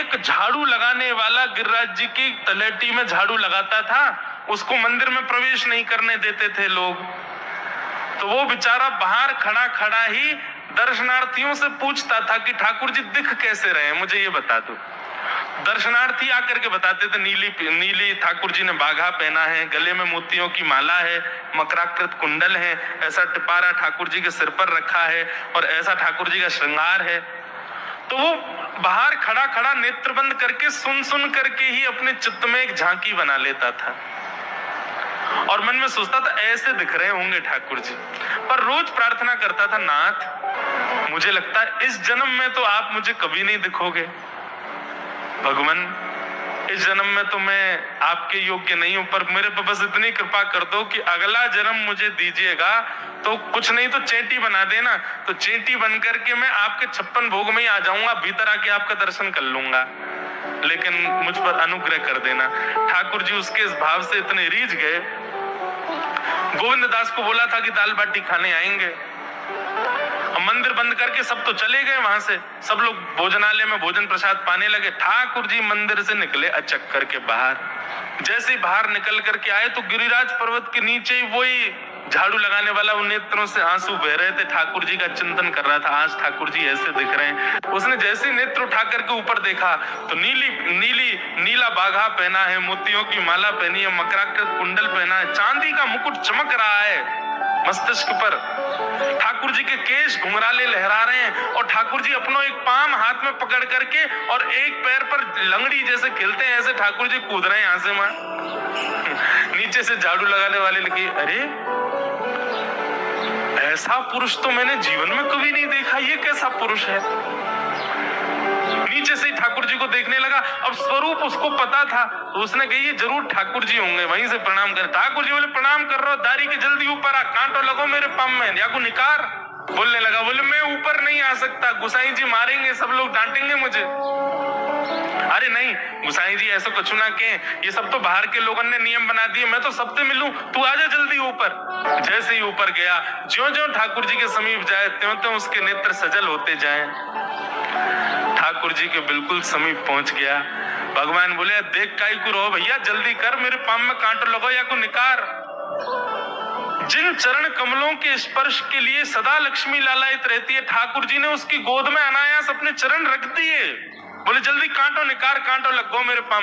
एक झाड़ू लगाने वाला गिरिराज जी की तलेटी में झाड़ू लगाता था, उसको मंदिर में प्रवेश नहीं करने देते थे लोग। तो वो बेचारा बाहर खड़ा खड़ा ही दर्शनार्थियों से पूछता था कि ठाकुर जी दिख कैसे रहे, मुझे ये बता दो। दर्शनार्थी आकर के बताते थे नीली ठाकुर जी ने बाघा पहना है, गले में मोतियों की माला है, मकराकृत कुंडल है, ऐसा टिपारा ठाकुर जी के सिर पर रखा है और ऐसा ठाकुर जी का श्रृंगार है। तो वो बाहर खड़ा खड़ा नेत्र बंद करके सुन करके ही अपने चित्त में एक झांकी बना लेता था और मन में सोचता था ऐसे दिख रहे होंगे ठाकुर जी। पर रोज प्रार्थना करता था, नाथ मुझे लगता है इस जन्म में तो आप मुझे कभी नहीं दिखोगे भगवान, इस जन्म में तो मैं आपके योग्य नहीं हूं, पर मेरे पर बस इतनी कृपा कर दो कि अगला जन्म मुझे दीजिएगा तो कुछ नहीं तो चेंटी बना देना, तो चेंटी बन करके मैं आपके 56 भोग में ही आ जाऊंगा, भीतर आके आपका दर्शन कर लूंगा, लेकिन मुझ पर अनुग्रह कर देना। ठाकुर जी उसके इस भाव से इतने रीझ गए। गोविंद दास को बोला था कि दाल बाटी खाने आएंगे, मंदिर बंद करके सब तो चले गए वहां से, सब लोग भोजनालय में भोजन प्रसाद पाने लगे। ठाकुर जी मंदिर से निकले अचक करके बाहर। जैसे ही बाहर निकल करके आए तो गिरिराज पर्वत के नीचे ही वही झाड़ू लगाने वाला उन नेत्रों से आंसू बह रहे थे, ठाकुर जी का चिंतन कर रहा था, आज ठाकुर जी ऐसे दिख रहे हैं। उसने जैसे नेत्र उठा करके ऊपर देखा तो नीला बाघा पहना है, मोतियों की माला पहनी है, मकराकृत कुंडल पहना है, चांदी का मुकुट चमक रहा है मस्तिष्क पर, ठाकुर जी के केश घुंघराले लहरा रहे हैं और ठाकुर जी अपनो एक पाम हाथ में पकड़ करके और एक पैर पर लंगड़ी जैसे खेलते हैं ऐसे ठाकुर जी कूद रहे हैं यहां से वहां। नीचे से झाड़ू लगाने वाले लगे, अरे ऐसा पुरुष तो मैंने जीवन में कभी नहीं देखा, ये कैसा पुरुष है। नीचे से ठाकुर जी को देखने लगा, अब स्वरूप उसको पता था तो उसने कही ये जरूर ठाकुर जी होंगे, वहीं से प्रणाम कर। ठाकुर जी बोले प्रणाम कर रहा हूं, दाढ़ी के जल्दी ऊपर आ, कांटो लगो मेरे पाम में, या को निकार। बोलने लगा, बोले मैं ऊपर नहीं आ सकता, गुसाई जी मारेंगे, सब लोग डांटेंगे मुझे। अरे नहीं गुसाई जी ऐसा कुछ ना के, ये सब तो बाहर के लोगों ने नियम बना दिए, मैं तो सबसे मिलूं, तू आजा जल्दी ऊपर। जैसे ही ऊपर गया, ज्यों-ज्यों ठाकुर जी के समीप जाए त्यों-त्यों उसके नेत्र सजल होते जाए। ठाकुर जी के बिल्कुल समीप पहुंच गया। भगवान बोले देख काई को रो भैया, जल्दी कर, मेरे पाम में कांटो लगो या को निकार। जिन चरण कमलों के स्पर्श के लिए सदा लक्ष्मी लालायित रहती है, ठाकुर जी ने उसकी गोद में अनायास अपने चरण रख दिए। बोले जल्दी कांटो निकार, कांटो लगो मेरे पाम।